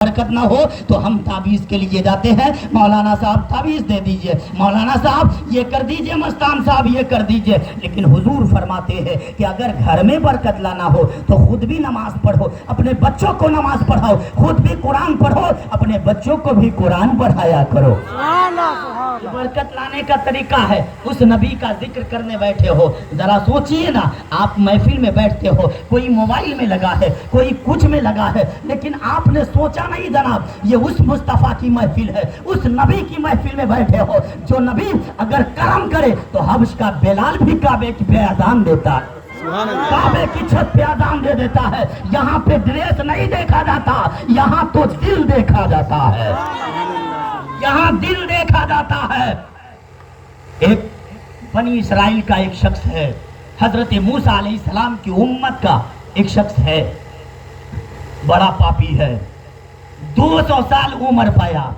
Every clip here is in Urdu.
برکت نہ ہو تو ہم تعویذ کے لیے جاتے ہیں، مولانا صاحب تعویذ دے دیجئے، مولانا صاحب یہ کر دیجئے، مستان صاحب یہ کر دیجئے۔ لیکن حضور فرماتے ہیں کہ اگر گھر میں برکت لانا ہو تو خود بھی نماز پڑھو، اپنے بچوں کو نماز پڑھاؤ، خود بھی قرآن پڑھو، اپنے بچوں کو بھی قرآن پڑھایا کرو۔ برکت لانے کا طریقہ ہے، اس نبی کا ذکر کرنے بیٹھے ہو، ذرا سوچئے نا، آپ محفل میں بیٹھتے ہو، کوئی موبائل میں لگا ہے، کوئی کچھ میں لگا ہے، لیکن آپ نے سوچا نہیں جناب یہ اس مصطفیٰ کی محفل ہے، اس نبی کی محفل میں بیٹھے ہو، جو نبی اگر کرم کرے تو حبش کا بلال بھی کعبے کی پہ اذان دیتا ہے، کعبے کی چھت پہ اذان دے دیتا ہے۔ یہاں پہ ڈریس نہیں دیکھا جاتا، یہاں تو دل دیکھا جاتا ہے، یہاں دل دیکھا جاتا ہے۔ ایک بنی اسرائیل کا ایک شخص ہے، حضرت موسیٰ علیہ السلام کی امت کا ایک شخص ہے، بڑا پاپی ہے، 200 سال عمر پایا،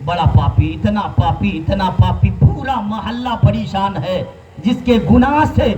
بڑا پاپی، اتنا پاپی، پورا محلہ پریشان ہے، جس کے گناہ سے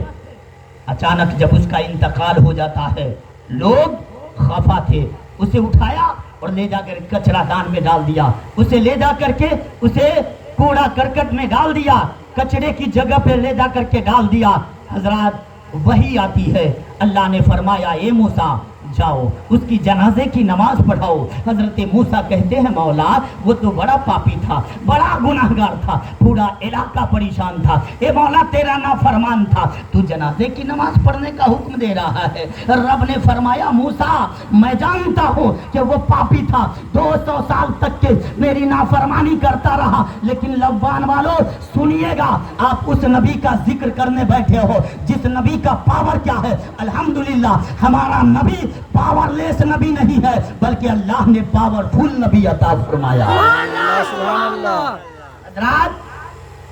اچانک جب اس کا انتقال ہو جاتا ہے، لوگ خفا تھے، اسے اٹھایا اور لے جا کر کچرا دان میں ڈال دیا، اسے لے جا کر کے اسے کوڑا کرکٹ میں ڈال دیا، کچڑے کی جگہ پہ لے جا کر کے ڈال دیا۔ حضرات وحی آتی ہے، اللہ نے فرمایا اے موسیٰ جاؤ اس کی جنازے کی نماز پڑھاؤ۔ حضرت موسیٰ کہتے ہیں مولا وہ تو بڑا پاپی تھا، بڑا گناہگار تھا، پورا علاقہ پریشان تھا، اے مولا تیرا نافرمان تھا، تو جنازے کی نماز پڑھنے کا حکم دے رہا ہے۔ رب نے فرمایا موسیٰ میں جانتا ہوں کہ وہ پاپی تھا، 200 سال تک کے میری نافرمانی کرتا رہا، لیکن لبان والو سنیے گا، آپ اس نبی کا ذکر کرنے بیٹھے ہو جس نبی کا پاور کیا ہے۔ الحمدللہ ہمارا نبی پاور لیس نبی نہیں ہے، بلکہ اللہ نے پاورفل نبی عطا فرمایا۔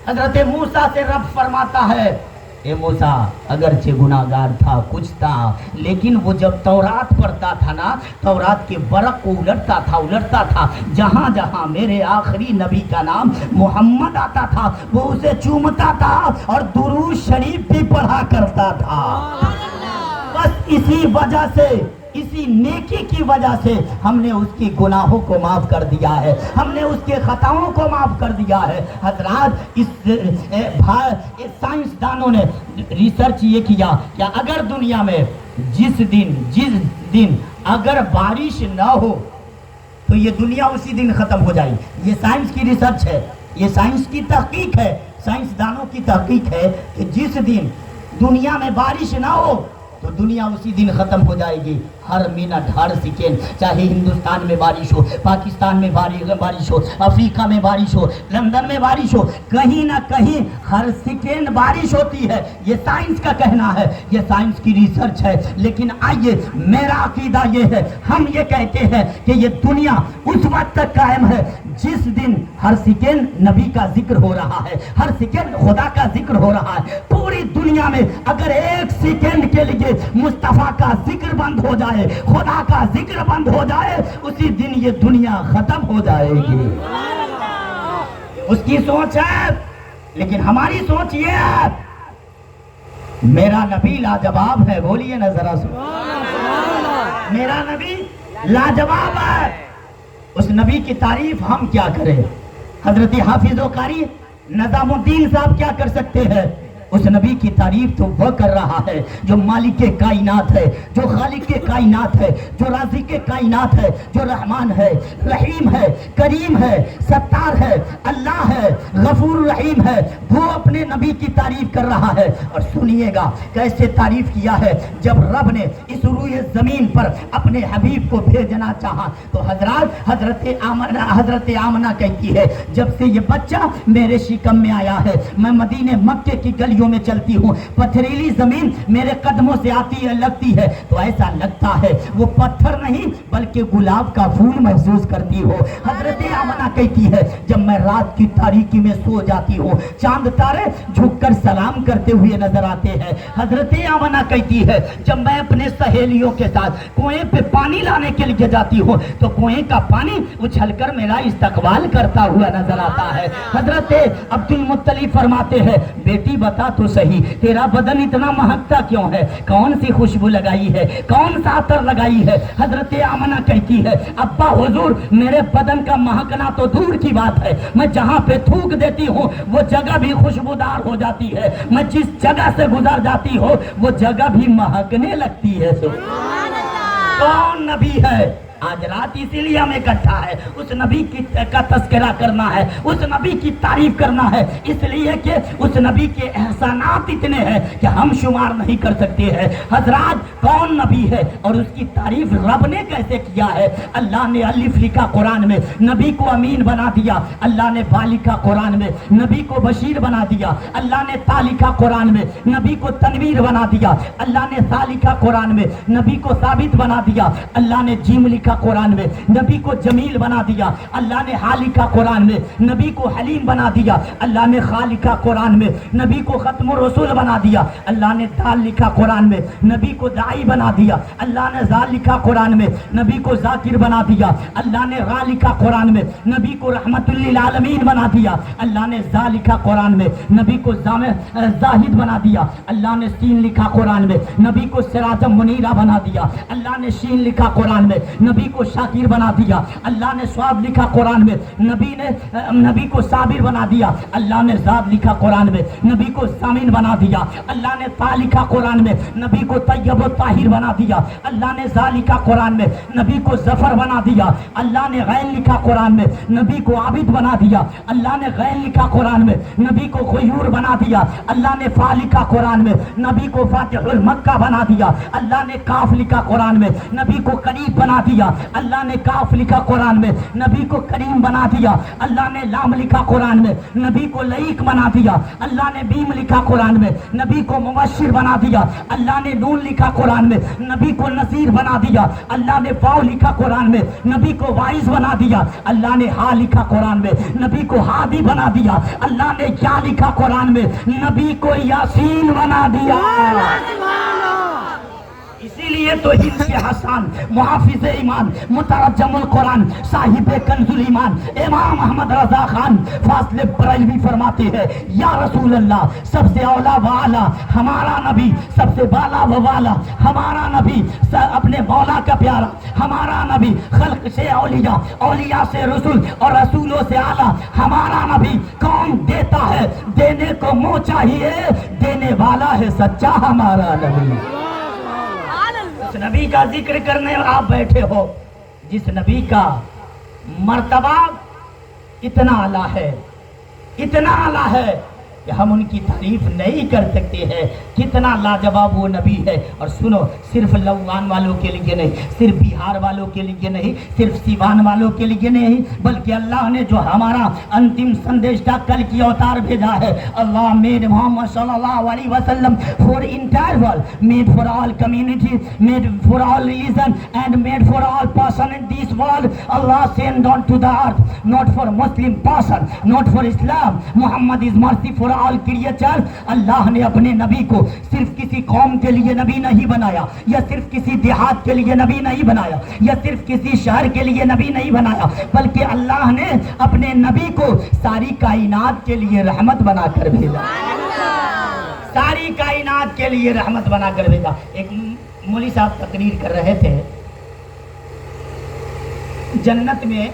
حضرت موسیٰ سے رب فرماتا ہے اے موسیٰ اگرچہ گناہگار تھا، کچھ تھا، لیکن وہ جب تورات پڑھتا تھا نا، تورات کے ورق کو الٹتا تھا، جہاں جہاں میرے آخری نبی کا نام محمد آتا تھا وہ اسے چومتا تھا اور درود شریف بھی پڑھا کرتا تھا۔ بس اسی وجہ سے، اسی نیکی کی وجہ سے ہم نے اس کی گناہوں کو معاف کر دیا ہے، ہم نے اس کے خطاؤں کو معاف کر دیا ہے۔ حضرات اس سائنسدانوں نے ریسرچ یہ کیا کہ اگر دنیا میں جس دن اگر بارش نہ ہو تو یہ دنیا اسی دن ختم ہو جائے۔ یہ سائنس کی ریسرچ ہے، یہ سائنس کی تحقیق ہے، سائنسدانوں کی تحقیق ہے کہ جس دن دنیا میں بارش نہ ہو تو دنیا اسی دن ختم ہو جائے گی۔ ہر منٹ، ہر سیکنڈ، چاہے ہندوستان میں بارش ہو، پاکستان میں بارش ہو، افریقہ میں بارش ہو، لندن میں بارش ہو، کہیں نہ کہیں ہر سیکنڈ بارش ہوتی ہے۔ یہ سائنس کا کہنا ہے، یہ سائنس کی ریسرچ ہے۔ لیکن آئیے میرا عقیدہ یہ ہے، ہم یہ کہتے ہیں کہ یہ دنیا اس وقت تک قائم ہے جس دن ہر سیکنڈ نبی کا ذکر ہو رہا ہے، ہر سیکنڈ خدا کا ذکر ہو رہا ہے۔ پوری دنیا میں اگر ایک سیکنڈ کے لیے مصطفیٰ کا ذکر بند ہو جائے، خدا کا ذکر بند ہو جائے، اسی دن یہ دنیا ختم ہو جائے گی۔ اس کی سوچ ہے، لیکن ہماری سوچ یہ ہے میرا نبی لاجواب ہے، بولیے نا ذرا سن، میرا نبی لاجواب ہے۔ اس نبی کی تعریف ہم کیا کریں؟ حضرت حافظ و قاری نظام الدین صاحب کیا کر سکتے ہیں؟ اس نبی کی تعریف تو وہ کر رہا ہے جو مالک کائنات ہے، جو خالق کائنات ہے، جو رازق کائنات ہے، جو رحمان ہے، رحیم ہے، کریم ہے، ستار ہے، اللہ ہے، غفور رحیم ہے، وہ اپنے نبی کی تعریف کر رہا ہے۔ اور سنیے گا کیسے تعریف کیا ہے۔ جب رب نے اس روئے زمین پر اپنے حبیب کو بھیجنا چاہا تو حضرت آمنہ کہتی ہے جب سے یہ بچہ میرے شکم میں آیا ہے، میں مدینے مکے کی گلیوں میں چلتی ہوں، پتھریلی زمین میرے قدموں سے آتی ہے، لگتی ہے تو ایسا لگتا ہے وہ پتھر نہیں بلکہ گلاب کا پھول محسوس کرتی ہو۔ حضرت آمنہ کہتی ہے جب میں رات کی تاریکی میں سو جاتی ہوں، چاند تارے جھک کر سلام کرتے ہوئے نظر آتے ہیں۔ حضرت آمنہ کہتی ہے جب میں اپنے سہیلیوں کے ساتھ کنویں پہ پانی لانے کے لیے جاتی ہوں تو کنویں کا پانی اچھل کر میرا استقبال کرتا ہوا نظر آتا ہے۔ حضرت عبد المطلب فرماتے ہیں بیٹی بتا تو صحیح تیرا بدن اتنا مہکتا کیوں ہے؟ کون سی خوشبو لگائی ہے؟ کون سا عطر لگائی ہے؟ حضرت آمنہ کہتی ہے ابا حضور میرے بدن کا مہکنا تو دور کی بات ہے، میں جہاں پہ تھوک دیتی ہوں وہ جگہ بھی خوشبودار ہو جاتی ہے، میں جس جگہ سے گزر جاتی ہوں وہ جگہ بھی مہکنے لگتی ہے۔ کون نبی ہے؟ آج رات اسی لیے ہمیں اکٹھا ہے، اس نبی کا تذکرہ کرنا ہے، اس نبی کی تعریف کرنا ہے، اس لیے کہ اس نبی کے احسانات اتنے ہیں کہ ہم شمار نہیں کر سکتے ہیں۔ حضرات کون نبی ہے اور اس کی تعریف رب نے کیسے کیا ہے؟ اللہ نے الف لکھا قرآن میں، نبی کو امین بنا دیا، اللہ نے با لکھا قرآن میں، نبی کو بشیر بنا دیا، اللہ نے تا لکھا قرآن میں، نبی کو تنویر بنا دیا، اللہ نے سا لکھا قرآن میں، نبی کو ثابت بنا دیا، اللہ نے جیم لکھا قرآن میں، نبی کو جمیل بنا دیا، اللہ نے ہا لکھا قرآن میں، نبی کو حلیم بنا دیا، اللہ نے خا لکھا قرآن میں، نبی کو ختم الرسول بنا دیا، اللہ نے دال لکھا قرآن میں، نبی کو داعی بنا دیا، اللہ نے زال لکھا قرآن میں، نبی کو ذاکر بنا دیا، اللہ نے را لکھا قرآن میں، نبی کو رحمت للعالمین بنا دیا، اللہ نے زا لکھا قرآن میں، نبی کو زاہد بنا دیا، اللہ نے سین لکھا قرآن میں، نبی کو سراج منیرہ بنا دیا، اللہ نے شین لکھا قرآن میں، نبی کو شاکر بنا دیا، اللہ نے صاد لکھا قرآن میں، نبی کو صابر بنا دیا، اللہ نے زاد لکھا قرآن میں، نبی کو سامن بنا دیا، اللہ نے تا لکھا قرآن میں، نبی کو طیب و طاہر بنا دیا، اللہ نے زا لکھا قرآن میں، نبی کو ظفر بنا دیا، اللہ نے غین لکھا قرآن میں، نبی کو عابد بنا دیا، اللہ نے غین لکھا قرآن میں، نبی کو غیور بنا دیا، اللہ نے فا لکھا قرآن میں، نبی کو فاتح المکہ بنا دیا، اللہ نے کاف لکھا قرآن میں، نبی کو قریب بنا دیا، اللہ نے کاف لکھا قرآن میں، نبی کو کریم بنا دیا، اللہ نے لام لکھا قرآن میں، نبی کو لئیک بنا دیا، اللہ نے بیم لکھا قرآن میں، نبی کو مبشر بنا دیا، اللہ نے نون لکھا قرآن میں، نبی کو نذیر بنا دیا، اللہ نے واو لکھا قرآن میں، نبی کو واعظ بنا دیا، اللہ نے ہا لکھا قرآن میں، نبی کو ہادی بنا دیا، اللہ نے یا لکھا قرآن میں، نبی کو یاسین بنا دیا۔ اسی لیے تو ہند کے حسان، محافظ ایمان، مترجم القرآن، صاحب کنز الایمان، امام احمد رضا خان فاضل بریلوی فرماتے ہیں یا رسول اللہ سب سے اولا و اعلیٰ ہمارا نبی، سب سے بالا و والا ہمارا نبی، اپنے مولا کا پیارا ہمارا نبی، خلق سے اولیاء، اولیاء سے رسول اور رسولوں سے اعلیٰ ہمارا نبی۔ کون دیتا ہے؟ دینے کو منہ چاہیے، دینے والا ہے سچا ہمارا نبی۔ نبی کا ذکر کرنے آپ بیٹھے ہو، جس نبی کا مرتبہ اتنا اعلیٰ ہے، اتنا اعلیٰ ہے کہ ہم ان کی تعریف نہیں کر سکتے ہیں، کتنا لاجواب وہ نبی ہے۔ اور سنو، صرف لوان والوں کے لیے نہیں، صرف بہار والوں کے لیے نہیں، صرف سیوان والوں کے لیے نہیں، بلکہ اللہ نے جو ہمارا انتم سندیشہ کل کی اوتار بھیجا ہے، اللہ میڈ محمد صلی اللہ علیہ وسلم for entire world, made for all community, made for all religion and made for all person in this world. Allah send on to the earth not for Muslim person, not for Islam, Muhammad is mercy for all creature. اللہ نے اپنے نبی کو صرف کسی قوم کے لیے نبی نہیں بنایا، یا صرف کسی دیہات کے لیے نبی نہیں بنایا، یا صرف کسی شہر کے لیے نبی نہیں بنایا، بلکہ اللہ نے اپنے نبی کو ساری کائنات کے لیے رحمت بنا کر بھیجا، ساری کائنات کے لیے رحمت بنا کر بھیجا۔ ایک مولوی صاحب تقریر کر رہے تھے، جنت میں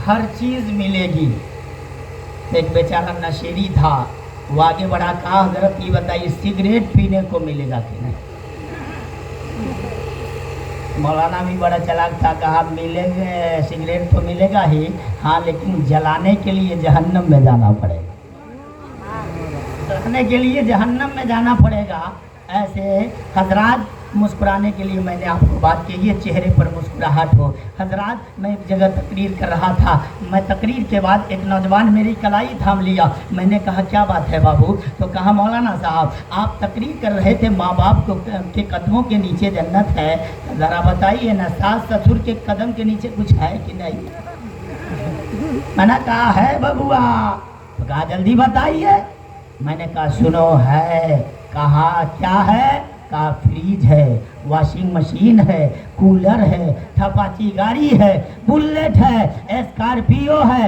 ہر چیز ملے گی۔ ایک بیچارہ نشیری تھا، وہ آگے بڑھا، کہا حضرت یہ بتائیے سگریٹ پینے کو ملے گا کہ نہیں؟ مولانا بھی بڑا چلاک تھا، کہا ملے گا، سگریٹ تو ملے گا ہی، ہاں لیکن جلانے کے لیے جہنم میں جانا پڑے گا، جلانے کے لیے جہنم میں جانا پڑے گا۔ ایسے حضرات مسکرانے کے لیے میں نے آپ کو بات کی، یہ چہرے پر مسکراہٹ ہو۔ حضرات میں ایک جگہ تقریر کر رہا تھا، میں تقریر کے بعد ایک نوجوان میری کلائی تھام لیا، میں نے کہا کیا بات ہے بابو؟ تو کہا مولانا صاحب آپ تقریر کر رہے تھے ماں باپ کے قدموں کے نیچے جنت ہے، ذرا بتائیے نا ساس سسر کے قدم کے نیچے کچھ ہے کہ نہیں؟ میں نے کہا ہے ببوا، تو کہا جلدی بتائیے۔ میں نے کہا سنو ہے، کہا کیا ہے؟ کہا فریج ہے، واشنگ مشین ہے، کولر ہے، تھپاچی گاڑی ہے، بلیٹ ہے، اسکارپیو ہے،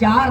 4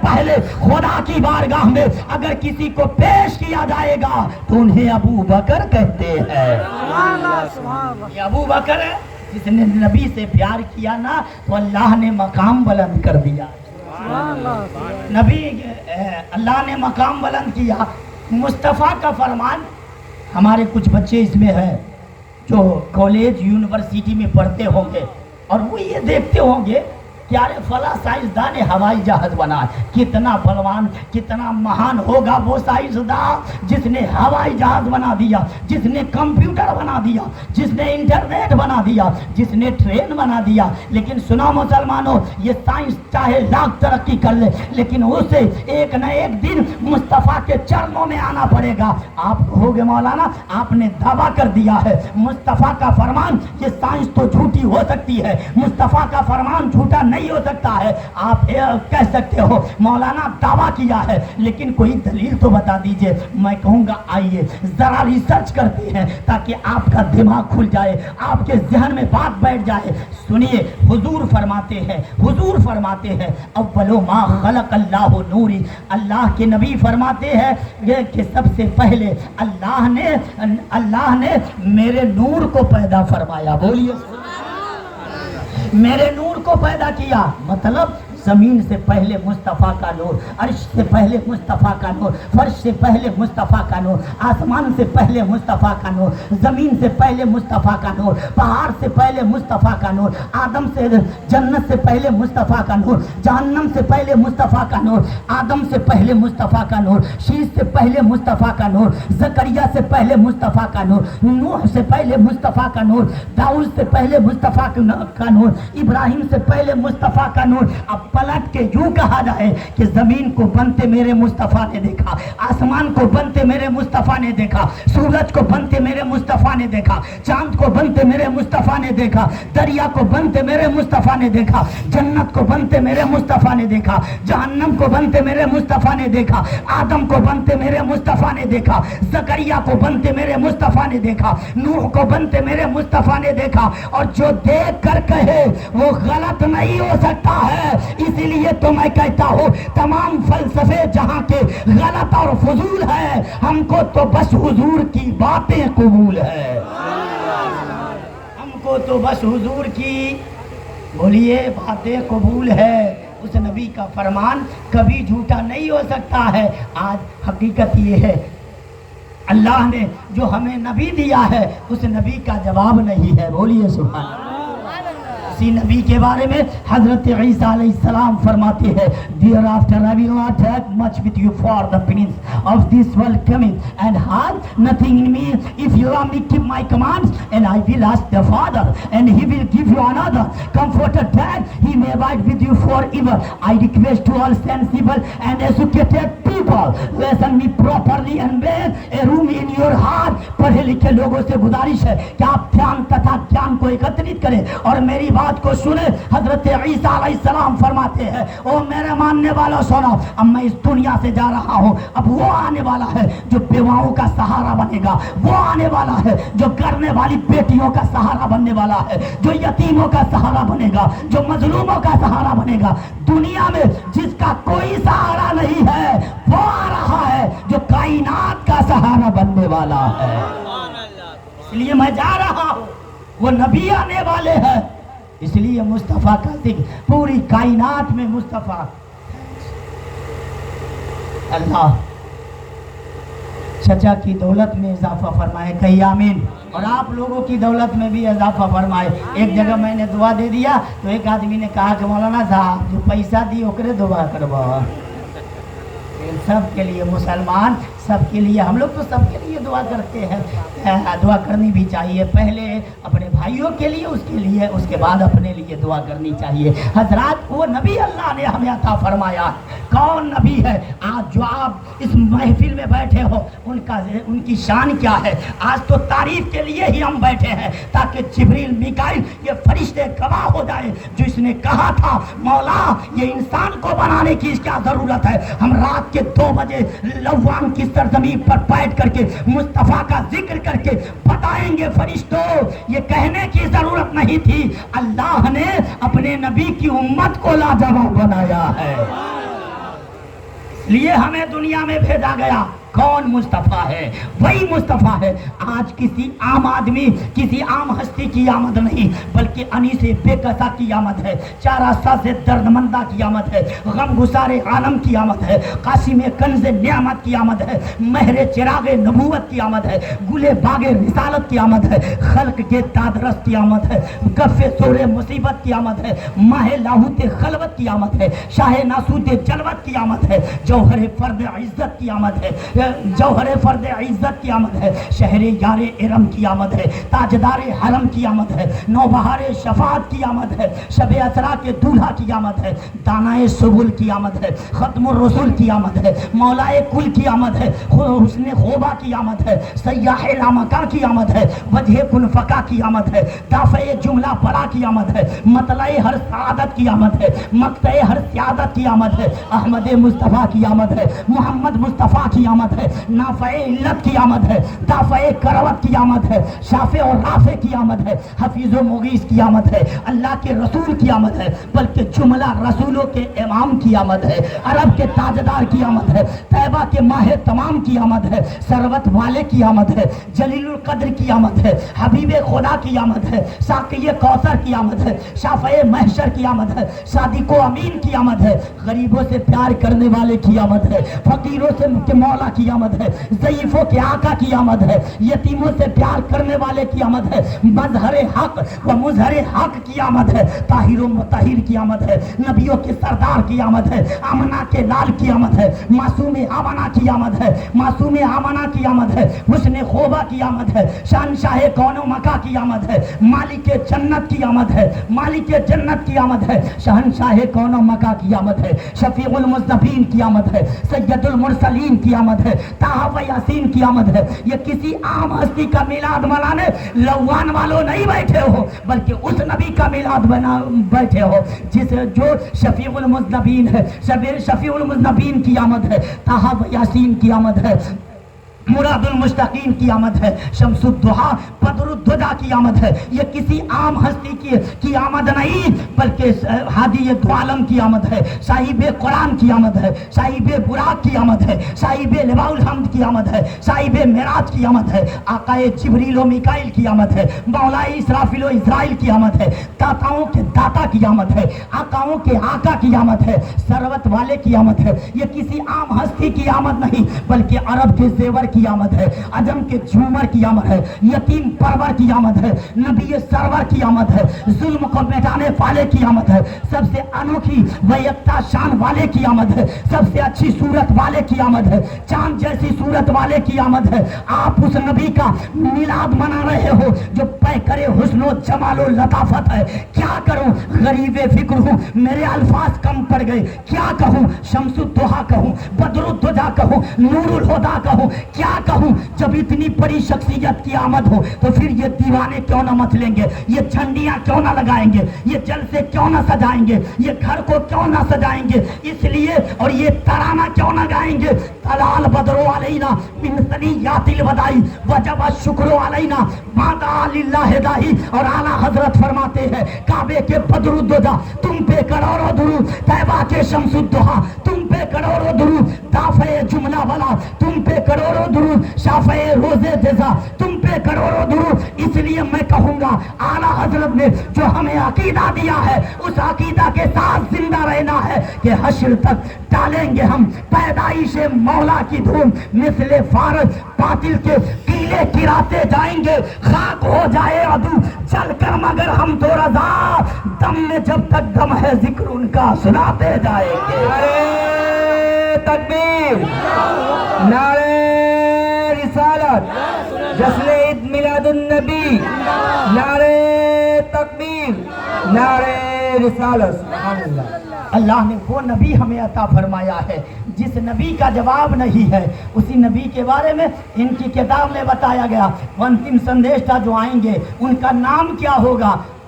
پہلے خدا کی بارگاہ میں اگر کسی کو پیش کیا جائے گا تو انہیں ابو بکر کہتے ہیں. یہ ابو بکر ہے جس نے نبی سے پیار کیا نا تو اللہ نے مقام بلند کر دیا. نبی اللہ نے مقام بلند کیا. مصطفیٰ کا فرمان. ہمارے کچھ بچے اس میں ہیں جو کالج یونیورسٹی میں پڑھتے ہوں گے اور وہ یہ دیکھتے ہوں گے کہ ارے فلاں سائنسداں نے ہوائی جہاز بنا. کتنا بلوان کتنا مہان ہوگا وہ سائنسداں جس نے ہوائی جہاز بنا دیا, جس نے کمپیوٹر بنا دیا, جس نے انٹرنیٹ بنا دیا, جس نے ٹرین بنا دیا. لیکن سنا مسلمانوں, یہ سائنس چاہے لاکھ ترقی کر لے لیکن اسے ایک نہ ایک دن مصطفیٰ کے چرنوں میں آنا پڑے گا. آپ کہو گے مولانا آپ نے دعویٰ کر دیا ہے مصطفیٰ کا فرمان, یہ سائنس تو جھوٹی ہو سکتی ہے, مصطفیٰ کا فرمان جھوٹا نہیں ہو سکتا ہے. آپ کہہ سکتے ہو مولانا دعویٰ کیا ہے لیکن کوئی دلیل تو بتا دیجئے. میں کہوں گا آئیے ذرا ریسرچ کرتے ہیں تاکہ آپ کا دماغ کھل جائے, آپ کے ذہن میں بات بیٹھ جائے. سنیے حضور فرماتے ہیں اولو ما خلق اللہ نوری. اللہ کے نبی فرماتے ہیں کہ سب سے پہلے اللہ نے میرے نور کو پیدا فرمایا. بولیے میرے نور کو پیدا کیا. مطلب زمین سے پہلے مصطفیٰ کا نور, عرش سے پہلے مصطفیٰ کا نور, فرش سے پہلے مصطفیٰ کا نور, آسمان سے پہلے مصطفیٰ کا نور, زمین سے پہلے مصطفیٰ کا نور, پہاڑ سے پہلے مصطفیٰ کا نور, آدم سے جنت سے پہلے مصطفیٰ کا نور, جہنم سے پہلے مصطفیٰ کا نور, آدم سے پہلے مصطفیٰ کا نور, شیش سے پہلے مصطفیٰ کا نور, زکریا سے پہلے مصطفیٰ کا نور, نوح سے پہلے مصطفیٰ کا نور, داؤد سے پہلے مصطفیٰ کا نور, ابراہیم سے پہلے مصطفیٰ کا نور. اب پلٹ کے یوں کہا جائے کہ زمین کو بنتے میرے مصطفیٰ نے دیکھا, آسمان کو بنتے میرے مصطفیٰ نے دیکھا, سورج کو بنتے میرے مصطفیٰ نے دیکھا, چاند کو بنتے میرے مصطفیٰ نے دیکھا, دریا کو بنتے میرے مصطفیٰ نے دیکھا, جنت کو بنتے میرے مصطفیٰ نے دیکھا, جہنم کو بنتے میرے مصطفیٰ نے دیکھا, آدم کو بنتے میرے مصطفیٰ نے دیکھا, زکریا کو بنتے میرے مصطفیٰ نے دیکھا, نوح کو بنتے میرے مصطفیٰ نے دیکھا. اور جو دیکھ کر کہے وہ غلط نہیں ہو سکتا ہے. اسی لیے تو میں کہتا ہوں تمام فلسفے جہاں کے غلط اور فضول ہے, ہم کو تو بس حضور کی باتیں قبول ہے. ہم کو تو بس حضور کی بولیے باتیں قبول ہے. اس نبی کا فرمان کبھی جھوٹا نہیں ہو سکتا ہے. آج حقیقت یہ ہے اللہ نے جو ہمیں نبی دیا ہے اس نبی کا جواب نہیں ہے. بولیے سبحان اللہ. اسی نبی کے بارے میں حضرت عیسیٰ علیہ السلام فرماتے ہیں thereafter I will not talk much with you for the prince of this world coming and have nothing in me. If you love me, keep my commands, and I will ask the Father and he will give you another comforter that he may abide with you forever. I request to all sensible and educated people, listen me properly and make a room in your heart. پڑھے لکھے لوگوں سے گزارش ہے کہ آپ دھیان تتھا گیان کو اکترت کریں اور میری بات کو سنیں. حضرت عیسیٰ علیہ السلام فرماتے ہیں او میرے ماننے والوں سنو, اب میں اس دنیا سے جا رہا ہوں, اب وہ آنے والا ہے جو بیواؤں کا سہارا بنے گا, وہ آنے والا ہے جو کرنے والی بیٹیوں کا سہارا بننے والا ہے, جو یتیموں کا سہارا بنے گا, جو مظلوموں کا سہارا بنے گا. دنیا میں جس کا کوئی سہارا نہیں ہے وہ آ رہا ہے جو کائنات کا سہارا بننے والا ہے. اس لیے میں جا رہا ہوں, وہ نبی آنے والے ہیں. اس لیے مصطفیٰ کا ذکر پوری کائنات میں مصطفیٰ. اللہ چچا کی دولت میں اضافہ فرمائے, کہیں آمین. اور آپ لوگوں کی دولت میں بھی اضافہ فرمائے. ایک جگہ میں نے دعا دے دیا تو ایک آدمی نے کہا کہ مولانا صاحب جو پیسہ دی اوکرے دعا کروا. سب کے لیے مسلمان, سب کے لیے, ہم لوگ تو سب کے لیے دعا کرتے ہیں. دعا کرنی بھی چاہیے, پہلے اپنے بھائیوں کے لیے, اس کے لیے, اس کے بعد اپنے لیے دعا کرنی چاہیے. حضرات وہ نبی اللہ نے ہمیں عطا فرمایا. کون نبی ہے آج جو آپ اس محفل میں بیٹھے ہو, ان کی شان کیا ہے؟ آج تو تعریف کے لیے ہی ہم بیٹھے ہیں تاکہ جبریل میکائیل یہ فرشتے گواہ ہو جائے جو اس نے کہا تھا مولا یہ انسان کو بنانے کی کیا ضرورت ہے. ہم رات کے 2 بجے لوان کی سرزمین پر بیٹھ کر کے مصطفیٰ کا ذکر کر کے بتائیں گے فرشتوں یہ کہنے کی ضرورت نہیں تھی، اللہ نے اپنے نبی کی امت کو لاجواب بنایا ہے، اس لیے ہمیں دنیا میں بھیجا گیا۔ کون مصطفیٰ ہے؟ وہی مصطفیٰ ہے۔ آج کسی عام آدمی، کسی عام ہستی کی آمد نہیں، بلکہ انیس بے کسا کی آمد ہے، چارہ ساز درد مندہ کی آمد ہے، غم گسار عالم کی آمد ہے، قاسم کنز نعمت کی آمد ہے، مہر چراغ نبوت کی آمد ہے، گل باغ رسالت کی آمد ہے، خلق کے دادرس کی آمد ہے، گف سور مصیبت کی آمد ہے، ماہ لاہوت خلوت کی آمد ہے، شاہ ناسوت جلوت کی آمد ہے، جوہر فرد عزت کی آمد ہے، جوہر فرد عزت کی آمد ہے، شہر یار ارم کی آمد ہے، تاجدار حرم کی آمد ہے، نوبہار شفاعت کی آمد ہے، شب اسرا کے دولہا کی آمد ہے، دانائے سبل کی آمد ہے، ختم الرسول کی آمد ہے، مولائے کل کی آمد ہے، حسن خوبہ کی آمد ہے، سیاح لامکہ کی آمد ہے، وجہ کن فقہ کی آمد ہے، دافع جملہ بڑا کی آمد ہے، مطلع ہر سعادت کی آمد ہے، مقطع ہر سعادت کی آمد ہے، احمد مصطفیٰ کی آمد ہے، محمد مصطفیٰ کی آمد ہے، نافع علت کی آمد ہے، دافع کروت کی آمد ہے، شافع اور رافع کی آمد ہے، حفیظ و مغیث کی آمد ہے، اللہ کے رسول کی آمد ہے، بلکہ جملہ رسولوں کے امام کی آمد ہے، عرب کے تاجدار کی آمد ہے، طیبہ کے ماہ تمام کی آمد ہے، ثروت والے کی آمد ہے، جلیل القدر کی آمد ہے، حبیب خدا کی آمد ہے، ساقی کوثر کی آمد ہے، شافع محشر کی آمد ہے، صادق و امین کی آمد ہے، غریبوں سے پیار کرنے والے کی آمد ہے، فقیروں سے مولا کی آمد ہے، ضعیفوں کے آقا کی آمد ہے، یتیموں سے پیار کرنے والے کی آمد ہے، مظہر حق و مظہر حق کی آمد ہے، طاہر و مطہر کی آمد ہے، نبیوں کے سردار کی آمد ہے، آمنہ کے لال کی آمد ہے، معصوم آمنہ کی آمد ہے، معصوم آمنہ کی آمد ہے، حسن خوبہ کی آمد ہے، شہنشاہ کون و مکہ کی آمد ہے، مالک جنت کی آمد ہے، مالک جنت کی آمد ہے، شہنشاہ کون و مکہ کی آمد ہے، شفیع المذنبین کی آمد ہے، سید المرسلین کی آمد ہے، طٰہٰ و یاسین کی آمد ہے۔ یہ کسی عام ہستی کا میلاد منانے لوان والوں نہیں بیٹھے ہو، بلکہ اس نبی کا میلاد بیٹھے ہو جس جو شفیع المذنبین ہے، شفیع المذنبین کی آمد ہے، طٰہٰ و یاسین کی آمد ہے، مراد المشتقین کی آمد ہے، شمس الضحیٰ بدر الدجا کی آمد ہے۔ یہ کسی عام ہستی کی آمد نہیں، بلکہ ہادی دو عالم کی آمد ہے، صاحب قرآن کی آمد ہے، صاحب براق کی آمد ہے، صاحب لواء الحمد کی آمد ہے، صاحب معراج کی آمد ہے، آقائے جبریل و میکائیل کی آمد ہے، مولائے اسرافیل و اسرائیل کی آمد ہے، داتاؤں کے داتا کی آمد ہے، آقاؤں کے آقا کی آمد ہے، ثروت والے کی آمد ہے۔ یہ کسی عام ہستی کی آمد نہیں، بلکہ عرب کے زیور کی آمد ہے، عجم کے جھومر کی آمد ہے، یتیم پرور کی آمد ہے، نبی سرور کی آمد ہے، ظلم کو مٹانے والے کی آمد ہے، سب سے انوکھی و یکتا شان والے کی آمد ہے، سب سے اچھی صورت والے کی آمد ہے، چاند جیسی صورت والے کی آمد ہے۔ آپ اس نبی کا میلاد منا رہے ہو جو پیکر حسن و جمال و لطافت ہے۔ کیا کروں، غریب فکر ہوں، میرے الفاظ کم پڑ گئے، کیا کہوں، شمس الضحیٰ کہوں، بدر الدجا کہوں، نور الہدیٰ کہوں، کیا کہوں؟ جب اتنی بڑی شخصیت کی آمد ہو تو پھر یہ دیوانے کیوں نہ مت لیں گے، یہ جھنڈیاں کیوں نہ لگائیں گے، یہ جلسے کیوں نہ سجائیں گے، یہ گھر کو کیوں نہ سجائیں گے، اس لیے اور یہ ترانہ کیوں نہ گائیں گے، طلال بدر علینا من ثنیات الوداع وجب الشکر علینا ماذا للہ داعی۔ اور اعلیٰ حضرت فرماتے ہیں کعبے کے بدر الدجا تم پہ کروڑوں درود، طیبہ کے شمس الضحیٰ تم پہ کروڑوں درود، دافع جملہ والا تم پہ کروڑوں درود، شافع روز جزا تم پہ کروڑوں درود۔ اس لیے میں کہوں گا اعلیٰ حضرت نے جو ہمیں عقیدہ دیا ہے اس عقیدہ کے ساتھ زندہ رہنا ہے کہ حشر تک ڈالیں گے ہم پیدائش مولا کی دھوم، مثل فارس باطل کے قلعے گراتے جائیں گے، خاک ہو جائے عدو چل کر مگر ہم تو رضا، دم میں جب تک دم ہے ذکر ان کا سناتے جائیں گے۔ نعرہ تکبیر، نعرہ رسالت، جشن عید میلاد النبی، نعرہ تکبیر، نعرہ رسالت، سبحان اللہ۔ اللہ نے وہ نبی ہمیں عطا فرمایا ہے جس نبی کا جواب نہیں ہے، اسی نبی کے بارے میں ان کی کتاب میں بتایا گیا، وہ انتم سندیشتا جو آئیں گے ان کا نام کیا ہوگا،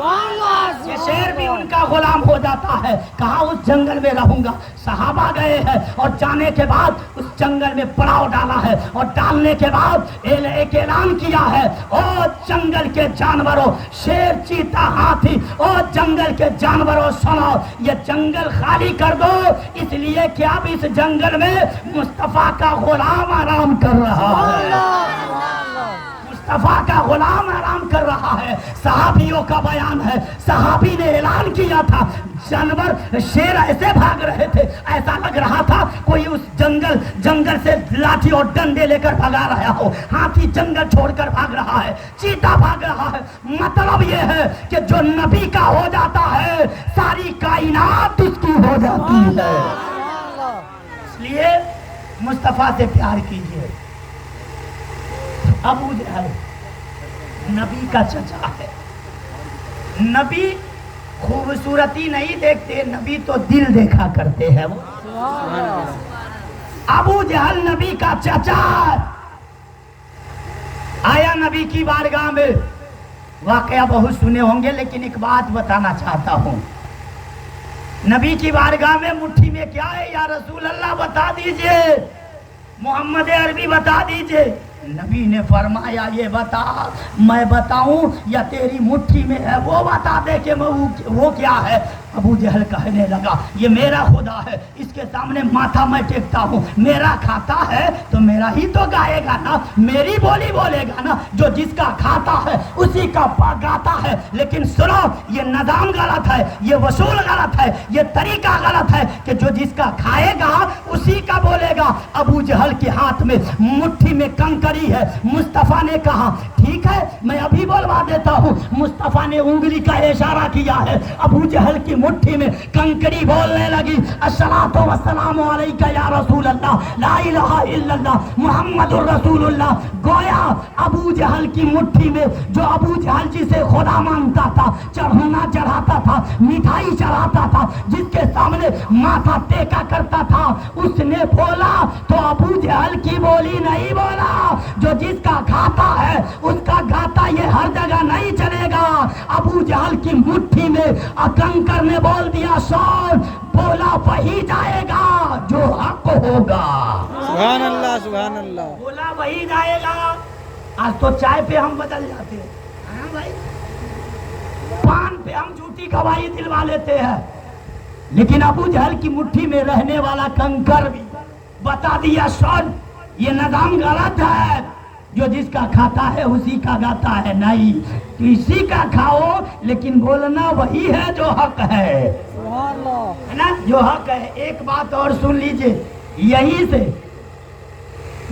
یہ شیر بھی ان کا غلام ہو جاتا ہے. کہا اس جنگل میں رہوں گا. صحابہ گئے ہیں اور جانے کے بعد اس جنگل میں پڑاؤ ڈالا ہے اور ڈالنے کے بعد ایک اعلان کیا ہے, او جنگل کے جانوروں, شیر, چیتا, ہاتھی, او جنگل کے جانوروں سنو, یہ جنگل خالی کر دو, اس لیے کہ اب اس جنگل میں مصطفیٰ کا غلام آرام کر رہا ہے. مصطفیٰ کا غلام آرام کر رہا ہے. صحابیوں کا بیان ہے, صحابی نے اعلان کیا تھا, جانور شیر ایسے بھاگ رہے تھے, ایسا لگ رہا تھا کوئی اس جنگل سے لاٹھی اور ڈنڈے لے کر بھگا رہا ہو. ہاتھی جنگل چھوڑ کر بھاگ رہا ہے, چیتا بھاگ رہا ہے. مطلب یہ ہے کہ جو نبی کا ہو جاتا ہے ساری کائنات اس کی ہو جاتی ہے. اس لیے مصطفیٰ سے پیار کیجئے. ابو جہل نبی کا چچا ہے. نبی خوبصورتی نہیں دیکھتے, نبی تو دل دیکھا کرتے ہیں. وہ ابو جہل نبی کا چچا آیا نبی کی بارگاہ میں. واقعہ بہت سنے ہوں گے لیکن ایک بات بتانا چاہتا ہوں. نبی کی بارگاہ میں مٹھی میں کیا ہے, یا رسول اللہ بتا دیجئے, محمد عربی بتا دیجئے. نبی نے فرمایا یہ بتا, میں بتاؤں یا تیری مٹھی میں ہے وہ بتا دے کہ وہ کیا ہے. ابو جہل کہنے لگا یہ میرا خدا ہے, اس کے سامنے ماتھا میں ٹیکتا ہوں, میرا کھاتا ہے تو میرا ہی تو گائے گا نا, میری بولی بولے گا نا, جو جس کا کھاتا ہے اسی کا گاتا ہے. لیکن سنو, یہ نظام غلط ہے, یہ وصول غلط ہے, یہ طریقہ غلط ہے کہ جو جس کا کھائے گا اسی کا بولے گا. ابو جہل کے ہاتھ میں مٹھی میں کنکری ہے. مصطفیٰ نے کہا ٹھیک ہے میں ابھی بولوا دیتا ہوں. مصطفیٰ نے انگلی کا اشارہ کیا ہے, ابو جہل کی مٹھی میں کنکری بولنے لگی, الصلاۃ والسلام علیک یا رسول اللہ, لا الہ الا اللہ محمد الرسول اللہ. گویا ابو جہل کی مٹھی میں جو ابو جہل جسے خدا مانتا تھا, چڑھانا چڑھاتا تھا, مٹھائی چڑھاتا تھا, جس کے سامنے ماتھا ٹیکا کرتا تھا, اس نے بولا تو ابو جہل کی بولی نہیں بولا. جو جس کا کھاتا ہے اس کا گاتا, یہ ہر جگہ نہیں چلے گا. ابو جہل کی مٹھی میں کنکر نے بول دیا سون, بولا وہی جائے گا جو حق ہوگا. سبحان اللہ سبحان اللہ. بولا وہی جائے گا. آج تو چائے پہ ہم بدل جاتے ہیں, ہاں بھائی, پان پہ ہم جھوٹی گواہی دلوا لیتے ہیں. لیکن ابو جہل کی مٹھی میں رہنے والا کنکر بھی بتا دیا سون یہ نظام غلط ہے, جو جس کا کھاتا ہے اسی کا گاتا ہے. نہیں, تو اسی کا کھاؤ لیکن بولنا وہی ہے جو حق ہے نا, جو حق ہے. ایک بات اور سن لیجئے, یہی سے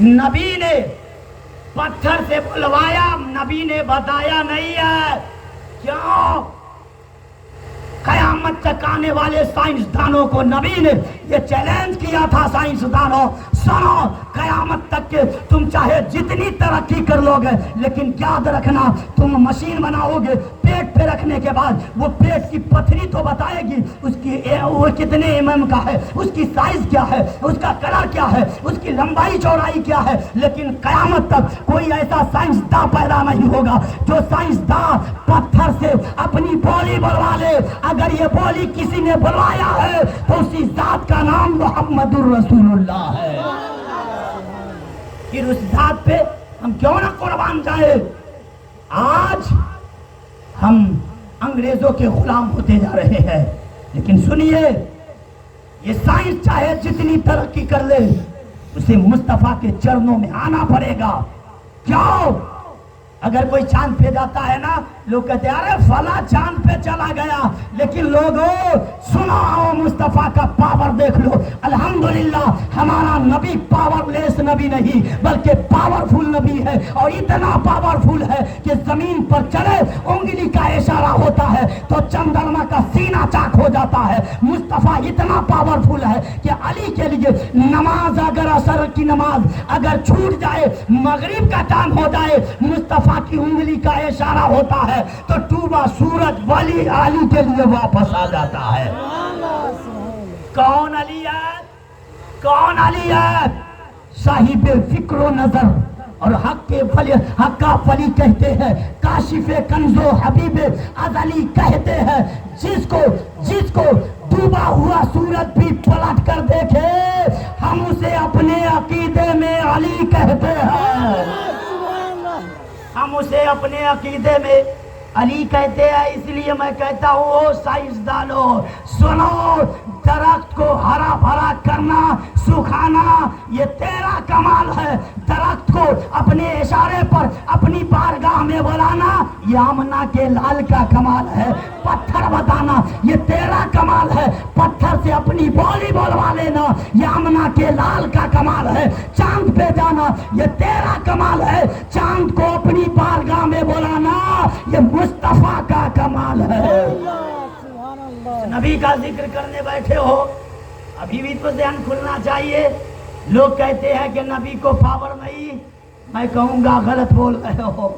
نبی نے پتھر سے بلوایا, نبی نے بتایا نہیں ہے. کیوں؟ قیامت تک آنے والے سائنسدانوں کو نبی نے یہ چیلنج کیا تھا, سائنسدانوں سنو, قیامت تک کے تم چاہے جتنی ترقی کر لو گے لیکن یاد رکھنا تم مشین بناؤ گے, پیٹ پہ رکھنے کے بعد وہ پیٹ کی پتھری تو بتائے گی اس کی وہ کتنے mm کا ہے, اس کی سائز کیا ہے, اس کا کلر کیا ہے, اس کی لمبائی چوڑائی کیا ہے. لیکن قیامت تک کوئی ایسا سائنسداں پیدا نہیں ہوگا جو سائنسداں پتھر سے اپنی بولی بلوا لے. اگر یہ بولی کسی نے بلوایا ہے تو اسی ذات کا نام محمد الرسول اللہ ہے. پھر اس ذات پہ ہم کیوں نہ قربان جائے. آج ہم انگریزوں کے غلام ہوتے جا رہے ہیں, لیکن سنیے, یہ سائنس چاہے جتنی ترقی کر لے اسے مصطفیٰ کے چرنوں میں آنا پڑے گا. کیوں؟ اگر کوئی چاند پہ جاتا ہے نا, لوگ کہتے ہیں ارے فلاں چاند پہ چلا گیا, لیکن لوگوں سنو, مصطفیٰ کا پاور دیکھ لو. الحمدللہ ہمارا نبی پاور لیس نبی نہیں بلکہ پاورفل نبی ہے, اور اتنا پاورفل ہے کہ زمین پر چلے انگلی کا اشارہ ہوتا ہے تو چندرما کا سینہ چاک ہو جاتا ہے. مصطفیٰ اتنا پاورفل ہے کہ علی کے لیے نماز, اگر عصر کی نماز اگر چھوٹ جائے, مغرب کا ٹائم ہو جائے, مصطفیٰ کی انگلی کا اشارہ ہوتا ہے تو ٹوبا سورج ولی علی کے لیے واپس آ جاتا ہے. کون علی ہے؟ کون علی ہے؟ صاحب فکر و نظر, اور حق کا فلی کہتے ہیں، کاشف کنزو حبیب ازلی کہتے ہیں، جس کو ڈوبا ہوا سورج بھی پلٹ کر دیکھے ہم اسے اپنے عقیدے میں علی کہتے ہیں، ہم اسے اپنے عقیدے میں علی کہتے ہیں۔ اس لیے میں کہتا ہوں او سائنسدانو سنو، درخت کو ہرا بھرا کرنا سکھانا یہ تیرا کمال ہے، درخت کو اپنے اشارے پر اپنی بارگاہ میں بلانا یہ آمنہ کے لال کا کمال ہے، پتھر بتانا یہ تیرا کمال ہے، پتھر سے اپنی بولی بولوا لینا یہ آمنہ کے لال کا کمال ہے، چاند پہ جانا یہ تیرا کمال ہے، چاند کو اپنی بارگاہ میں بلانا یہ مصطفیٰ کا کمال ہے۔ نبی کا ذکر کرنے بیٹھے ہو، ابھی بھی تو ذہن کھلنا چاہیے۔ لوگ کہتے ہیں کہ نبی کو پاور نہیں، میں کہوں گا غلط بول رہے ہو،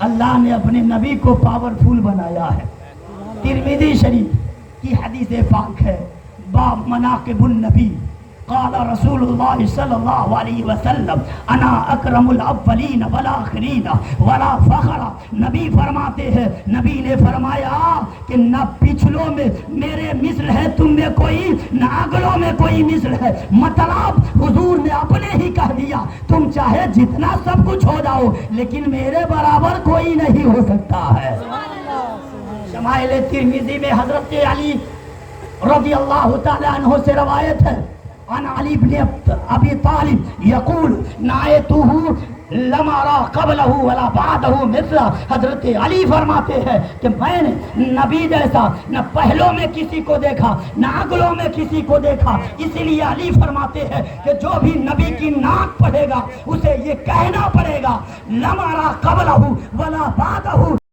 اللہ نے اپنے نبی کو پاورفل بنایا ہے۔ ترمذی شریف کی حدیث پاک ہے، باب مناقب النبی، قال رسول اللہ صلی اللہ علیہ وسلم انا اکرم الاولین والآخرین ولا فخر۔ نبی فرماتے ہیں، نبی نے فرمایا کہ نہ پچھلوں میں میرے مثل ہے تم میں کوئی، نہ اگلوں میں کوئی مثل ہے۔ مطلب حضور نے اپنے ہی کہہ دیا تم چاہے جتنا سب کچھ ہو جاؤ لیکن میرے برابر کوئی نہیں ہو سکتا ہے۔ شمائل ترمذی میں حضرت علی رضی اللہ تعالی عنہ سے روایت ہے، عن علی بن ابی طالب یقول نائتوہ لما را قبلہ ولا بعدہ مثلا۔ حضرت علی فرماتے ہیں کہ میں نے نبی جیسا نہ پہلوں میں کسی کو دیکھا نہ اگلوں میں کسی کو دیکھا، اسی لیے علی فرماتے ہیں کہ جو بھی نبی کی نعت پڑھے گا اسے یہ کہنا پڑے گا لما را قبلہ ولا بعدہ